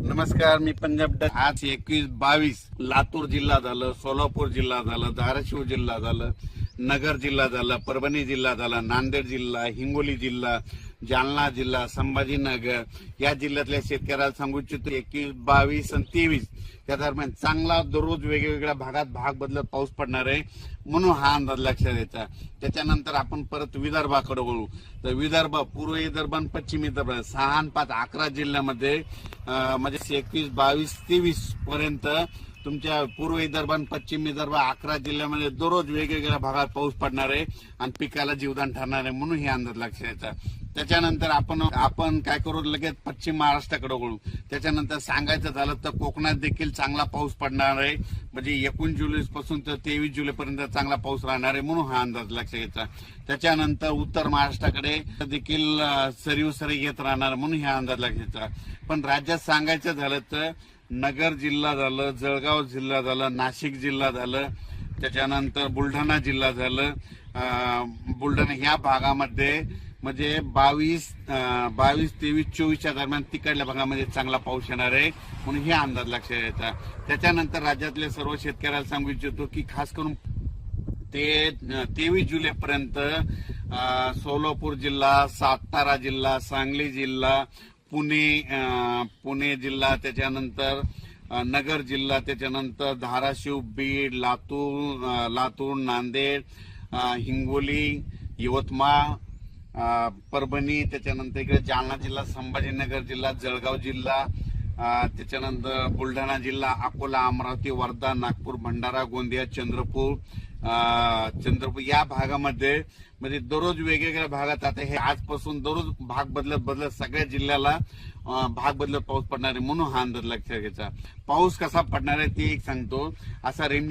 नमस्कार, मी पंजाब डक. आज 21-22 लातूर जिल्हा झालं, सोलापूर जिल्हा झालं, धाराशिव जिल्हा झालं, नगर जिल्हा झाला, परभणी जिल्हा झाला, नांदेड जिल्हा, हिंगोली जिल्हा, जालना जिल्हा, संभाजीनगर या जिल्ह्यातल्या शेतकऱ्याला सांगू इच्छितो 21, 22 आणि 23 या दरम्यान चांगला दररोज वेगवेगळ्या भागात भाग बदलत पाऊस पडणार आहे, म्हणून हा अंदाज लक्षात द्यायचा. त्याच्यानंतर आपण परत विदर्भाकडे वळू. तर विदर्भ, पूर्व विदर्भ आणि पश्चिम विदर्भ 6 आणि 5 11 जिल्ह्यामध्ये म्हणजे 21, 22, 23 पर्यंत तुमच्या पूर्व विदर्भ आणि पश्चिम विदर्भ 11 जिल्ह्यामध्ये दररोज वेगवेगळ्या भागात पाऊस पडणार आहे आणि पिकाला जीवदान ठरणार आहे, म्हणून हे अंदाज लक्षात द्यायचा. त्याच्यानंतर आपण काय करू, लगेच पश्चिम महाराष्ट्राकडे वळू. त्याच्यानंतर सांगायचं झालं तर कोकणात देखील चांगला पाऊस पडणार आहे, म्हणजे 19 जुलैपासून तर 23 जुलैपर्यंत चांगला पाऊस राहणार आहे, म्हणून हा अंदाज लक्षात घ्यायचा. त्याच्यानंतर उत्तर महाराष्ट्राकडे देखील सरीव सरी येत राहणार, म्हणून हा अंदाज लक्षात घ्यायचा. पण राज्यात सांगायचं झालं तर नगर जिल्हा झालं, जळगाव जिल्हा झालं, नाशिक जिल्हा झालं, त्याच्यानंतर बुलढाणा जिल्हा झालं, बुलढाणा ह्या भागामध्ये म्हणजे 22, 23, 24 दरम्यान तिकडल्या भागामध्ये चांगला पाऊस येणार आहे, म्हणून हे अंदाज लक्षात घ्यायचा. त्याच्यानंतर राज्यातल्या सर्व शेतकऱ्याला सांगू इच्छितो की खास करून ते 23 जुलैपर्यंत सोलापूर जिल्हा, सातारा जिल्हा, सांगली जिल्हा, पुणे जिल्हा, त्याच्यानंतर नगर जिल्हा, त्याच्यानंतर धाराशिव, बीड, लातूर, नांदेड, हिंगोली, यवतमाळ, परभणी, त्याच्यानंतर इकडे जालना जिल्हा, संभाजीनगर जिल्हा, जळगाव जिल्हा, त्याच्यानंतर बुलढाणा जिल्हा, अकोला, अमरावती, वर्धा, नागपूर, भंडारा, गोंदिया, चंद्रपूर या भागामध्ये म्हणजे दररोज वेगवेगळ्या भागात आता हे आजपासून दररोज भाग बदलत सगळ्या जिल्ह्याला भाग बदलत पाऊस पडणार आहे, म्हणून हा अंदाज लक्षात घ्यायचा. पाऊस कसा पडणार आहे ते एक सांगतो. असा रिमझिम